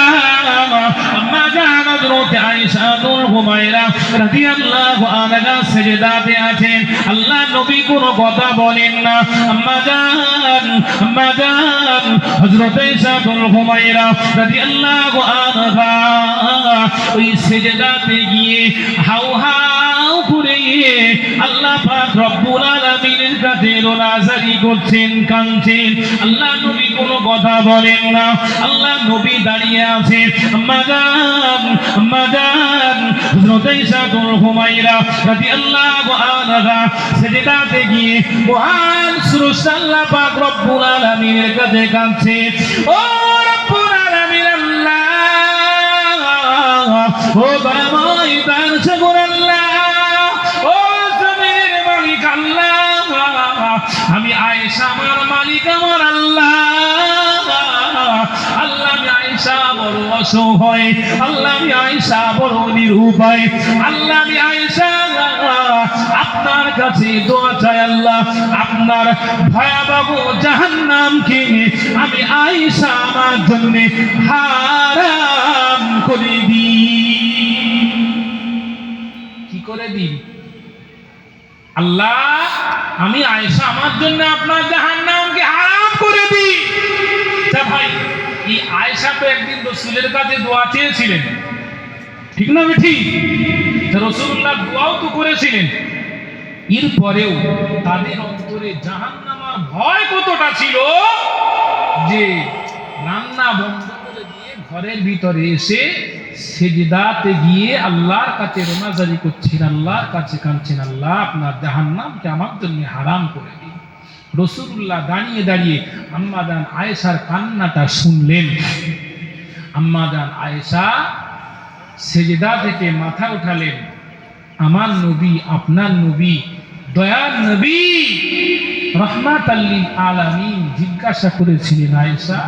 আম্মা জান হযরত আয়েশাতুল হুমায়রা রাদিয়াল্লাহু আনহা সিজদাতে আছেন। আল্লাহ নবী কোনো কথা বলেন না। আম্মা জান, আম্মা জান হযরত আয়েশাতুল হুমায়রা রাদিয়াল্লাহু আনহা ওই সিজদাতে গিয়ে হাউ হাউ করে আল্লাহ পাক রব্বুল আলামিনের কাছে রোনাজারি করছেন, কাঁদছেন। আল্লাহ নবী কোনো কথা বলেন না। আল্লাহ নবী দাঁড়িয়ে আছেন। আম্মা জান, আম্মা জান হযরত আয়েশাতুল হুমায়রা রাদিয়াল্লাহু আনহা সিজদাতে গিয়ে মহান স্রষ্টা আল্লাহ পাক রব্বুল আলামিনের কাছে কাঁদছেন। ও রব্বুল আলামিন আল্লাহ, ও দয়াময় দয়াশীল আল্লাহ, ও জমিনের মালিক আল্লাহ, আমি আয়েশা আমার মালিক আমার আল্লাহ। আল্লাহ আমি আয়েশা বড় অসহায়, আল্লাহ আমি আয়েশা বড় নিরুপায়, আল্লাহ আমি আয়েশা আপনার কাছে দোয়া চাই আল্লাহ, আপনার ভয়াবহ জাহান্নামকে আমি আয়েশা আমার জন্য হারাম করে দিই। কি করে দিন? আল্লাহ আমি আয়েশা আমার জন্য আপনার জাহান্নামকে হারাম করে দিই। তা ভাই, এই আয়েশা তো একদিন রাসূলের কাছে দোয়া চেয়েছিলেন, ঠিক না বেঠি? রাসূলুল্লাহ দোয়াও তো করেছিলেন। এরপরেও তাদের অন্তরে জাহান্নামের ভয় কতটা ছিল যে রান্না বন্ধ করে দিয়ে ঘরের ভিতরে এসে সেজদাতে গিয়ে আল্লাহর কাছে রোনাজারি করছেন, আল্লাহর কাছে কাঁদছেন, আল্লাহ আপনার জাহান্নামকে আমার জন্য হারাম করে দিন। রাসূলুল্লাহ দাঁড়িয়ে দাঁড়িয়ে আম্মা জান আয়েশার কান্নাটা শুনলেন। আম্মা জান আয়েশা সেজদা থেকে মাথা উঠালেন। আমার নবী, আপনার নবী, দয়ার নবী রাহমাতাল লিল আলামিন জিজ্ঞাসা করেছিলেন, আয়েশা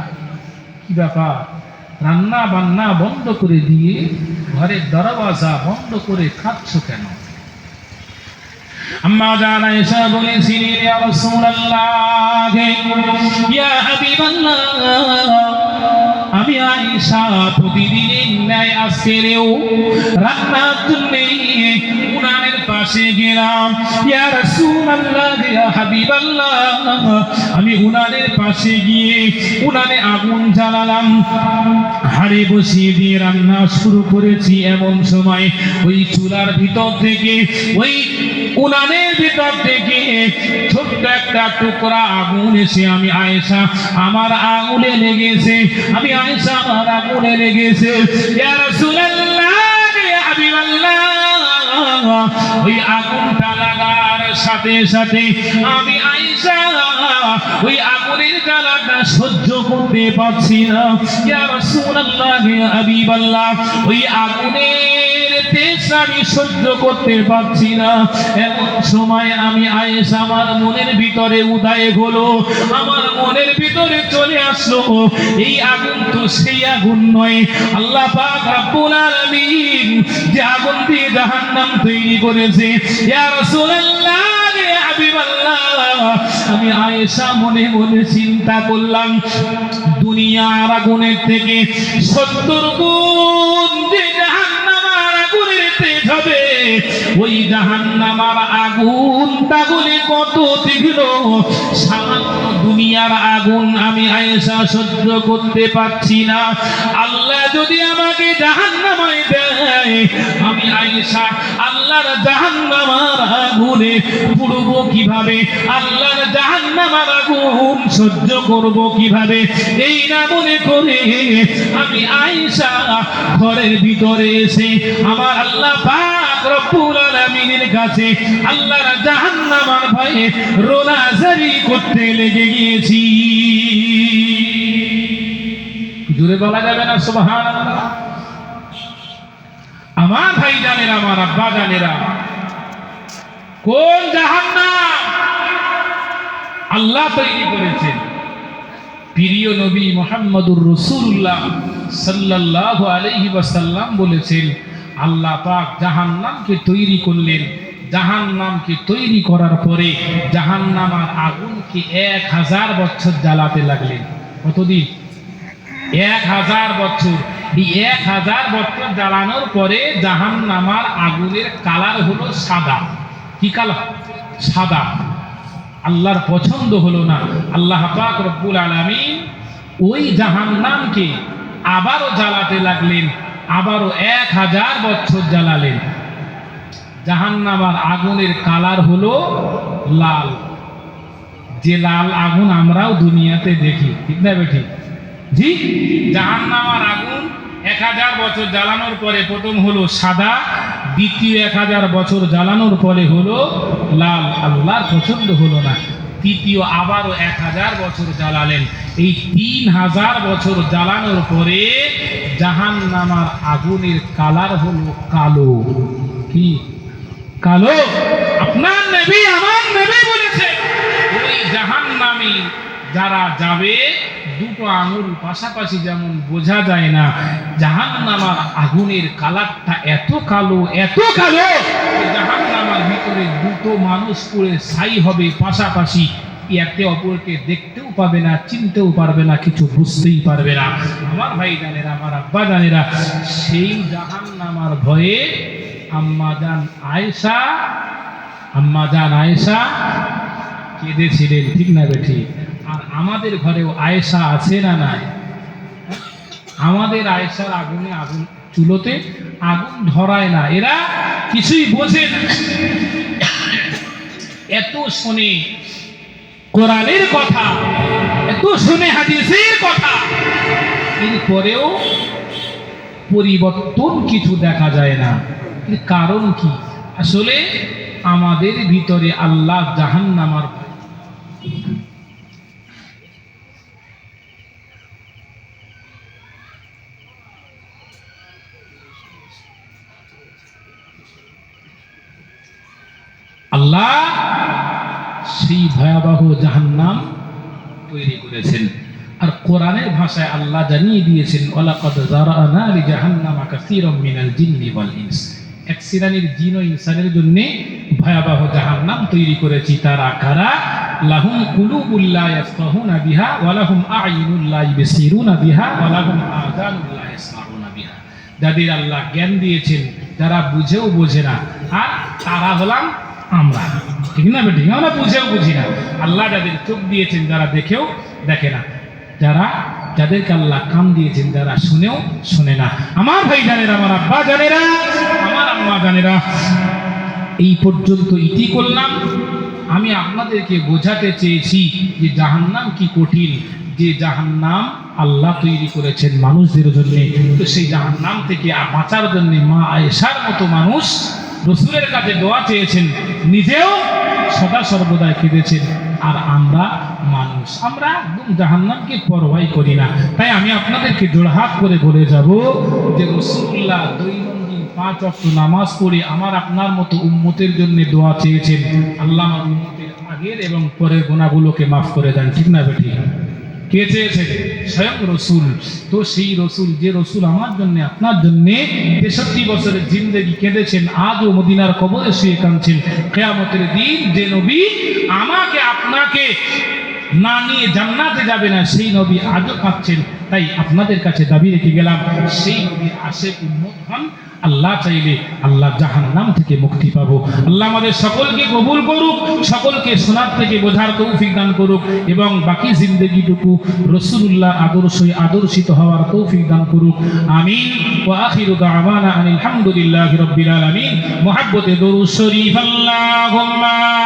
কি ব্যাপার, রান্না বান্না বন্ধ করে দিয়ে ঘরের দরওয়াজা বন্ধ করে খাচ্ছ কেন? আম্মা জান আয়েশা বলেছিলেন, ইয়া রাসূলুল্লাহ, ইয়া হাবিবাল্লাহ, আমি আয়েশা প্রতিদিনের ন্যায় আজকেও রান্নার জন্য উনানের পাশে গেলাম। ইয়া রাসূলুল্লাহ, ইয়া হাবিবাল্লাহ, আমি উনানের পাশে গিয়ে উনানে আগুন জ্বালালাম, হাড়ি বসিয়ে দিয়ে রান্না শুরু করেছি। এমন সময় ওই চুলার ভিতর থেকে, ওই উনানের ভিতর থেকে ছোট্ট একটা টুকরা আগুন এসে আমি আয়েশা আমার আঙুলে লেগেছে, আমি আয়েশা আমার আঙুলে লেগেছে। ইয়া রাসূলুল্লাহ, ইয়া হাবিবাল্লাহ, ওই আগুনটা লাগার সাথে সাথে আমি আয়েশা ওই আগুনের জ্বালাটা সহ্য করতে পারছি না। ইয়া রাসূলুল্লাহ, ইয়া হাবিবাল্লাহ, ওই আগুনের তেজ আমি সহ্য করতে পারছি না। এমন সময় আমি আয়েশা আমার মনের ভিতরে উদয় হলো, আমার মনের ভিতরে চলে আসলো, এই আগুন তো সেই আগুন নয়, আল্লাহ পাক রব্বুল আলামিন যে আগুন দিয়ে জাহান্নাম তৈরি করেছে। ইয়া রাসূলুল্লাহ, ইয়া হাবিবাল্লাহ, আমি আয়েশা মনে মনে চিন্তা করলাম, দুনিয়ার আগুনের থেকে 70 গুণ যে জাহান্নামের আগুনের তেজ হবে, ওই জাহান্নামের আগুন তাগুনে কত তীক্ষ্ণ, সামান্য দুনিয়ার আগুন আমি আয়েশা সহ্য করতে পারছি না। আল্লাহ যদি আমাকে জাহান্নামে দেয়, আমি আয়েশা আল্লাহর জাহান্নামের আগুনে পুড়ব কিভাবে, আল্লাহর জাহান্নামের আগুন সহ্য করব কিভাবে, এই না মনে করে আমি আয়েশা ঘরের ভিতরে এসে আমার আল্লাহ পাক রব্বুল আলামিনের কাছে আল্লাহর জাহান্নামের ভয়ে রোনাজারি করতে লেগে গিয়েছি। জোরে বলা যাবে না সুবহানাল্লাহ? আমার ভাই জানেরা, আমার আব্বা জানেরা, কোন জাহান্নাম আল্লাহ তৈরি করেছেন? প্রিয় নবী মুহাম্মদুর রাসূলুল্লাহ সাল্লাল্লাহু আলাইহি ওয়াসাল্লাম বলেছেন, আল্লাহ পাক জাহান্নামকে তৈরি করলেন। জাহান্নামকে তৈরি করার পরে জাহান্নামের আগুনকে 1000 বছর জ্বালাতে লাগলেন। কতদিন? 1000 বছর। এই 1000 বছর জ্বালানোর পরে জাহান্নামের আগুনের কালার হলো সাদা। কি কালার? সাদা। আল্লাহর পছন্দ হলো না। আল্লাহ পাক রব্বুল আলামিন ওই জাহান্নামকে আবারও জ্বালাতে লাগলেন, আবারও 1000 বছর জ্বালালেন। জাহান্নামের আগুনের কালার হলো লাল। যে লাল আগুন আমরাও দুনিয়াতে দেখি, ঠিক না বেঠিক? জি, জাহান্নামের আগুন 1000 বছর জ্বালানোর পরে প্রথম হলো সাদা, দ্বিতীয় 1000 বছর জ্বালানোর পরে হলো লাল। আল্লাহর পছন্দ হলো না, তৃতীয় আবারও 1000 বছর জ্বালালেন। এই 3000 বছর জ্বালানোর পরে জাহান্নামের আগুনের কালার হলো কালো। কি কালো? আপনার নবী আমার নবী বলেছে, ওই জাহান্নামী যারা যাবে, দুটো আঙুল পাশাপাশি যেমন বোঝা যায় না, জাহান্নামের আগুনের কালারটা এত কালো, এত কালো, জাহান্নামের ভিতরে দুটো মানুষ পড়ে ছাই হবে পাশাপাশি, একে অপরকে দেখতেও পাবে না, চিনতেও পারবে না, কিছু বুঝতেই পারবে না। আমার ভাই জানেরা, আমার আব্বা জানেরা, সেই জাহান্নামের ভয়ে আম্মা জান আয়েশা কেঁদেছিলেন, ঠিক না বেঠিক? আর আমাদের ঘরেও আয়েশা আছে না নাই? আমাদের আয়েশার আগুনে আগুন, চুলোতে আগুন ধরায় না, এরা কিছুই বোঝে না। এত শুনে কোরআনের কথা, এত শুনে হাদিসের কথা, এরপরেও পরিবর্তন কিছু দেখা যায় না। এর কারণ কি? আসলে আমাদের ভিতরে আল্লাহ জাহান্নামার আল্লাহ সেই ভয়াবহ জাহান্নাম তৈরি করেছেন। আর কোরআনের ভাষায় আল্লাহ জানিয়ে দিয়েছেন, ওয়ালাকাদ যারানা লিজাহান্নামা কাসীরাম মিনাল জিন্নি ওয়াল ইনস, এক শ্রেণীর জিন ও ইনসানের জন্য ভয়াবহ জাহান্নাম তৈরি করেছি। তারা কারা? লাহুম কুলুবুল লা ইয়াফকাহুনা বিহা ওয়া লাহুম আ'য়ুনুল লা ইবসিরুনা বিহা ওয়া লাহুম আযানুল লা ইয়াসমাউনা বিহা। যাদের আল্লাহ জ্ঞান দিয়েছেন, যারা বুঝেও বোঝে না, আর তারা হলাম আমরা, ঠিক না বেটি? আমরা বুঝেও বুঝি না। আল্লাহ যাদের চোখ দিয়েছেন, যারা দেখেও দেখে না, যাদেরকে আল্লাহ কান দিয়েছেন, যারা শুনেও শোনে না। আমার ভাই জানেরা, আমার আব্বা জানেরা, আমার আম্মা জানেরা, এই পর্যন্ত ইতি করলাম। আমি আপনাদেরকে বোঝাতে চেয়েছি যে জাহান্নাম কি কঠিন, যে জাহান্নাম আল্লাহ তৈরি করেছেন মানুষদের জন্য। তো সেই জাহান্নাম থেকে বাঁচার জন্য মা আয়েশার মতো মানুষ রসুলের কাছে দোয়া চেয়েছেন, নিজেও সদা সর্বদাই কেঁদেছেন। আর আমরা মানুষ, আমরা একদম জাহান্নামকে পরোয়াই করি না। তাই আমি আপনাদেরকে জোড়হাত করে বলে যাব যে রাসূলুল্লাহ দৈনন্দিন 5 ওয়াক্ত নামাজ পড়ে আমার আপনার মতো উম্মতের জন্য দোয়া চেয়েছেন, আল্লাহ আমার উম্মতের আগের এবং পরের গুনাহগুলোকে মাফ করে দেন, ঠিক না বেটি? কে চেয়েছেন? স্বয়ং রসুল। তো সেই রসুল, যে রসুল আমার জন্য আপনার জন্য 63 বছরের জিন্দেগি কেঁদেছেন, আজও মদিনার কবরে শুয়ে কাঁদছেন, কিয়ামতের দিন যে নবী আমাকে আপনাকে না নিয়ে জান্নাতে যাবে না, সেই নবী আজও কাঁদছেন। তাই আপনাদের কাছে দাবি রেখে গেলাম, সেই নবীর আশেক উম্মত হন। আল্লাহ চাইলে আল্লাহ জাহান্নাম থেকে মুক্তি পাবো। আল্লাহ আমাদের সকলকে কবুল করুক, সকলকে শোনার থেকে বোঝার তৌফিক দান করুক, এবং বাকি জিন্দেগিটুকু রাসূলুল্লাহ আদর্শে আদর্শিত হওয়ার তৌফিক দান করুক। আমিন। ওয়া আখিরু দাওয়ানা আনিল হামদুলিল্লাহি রাব্বিল আলামিন। মুহাব্বতে দরুদ শরীফ আল্লাহুম্মা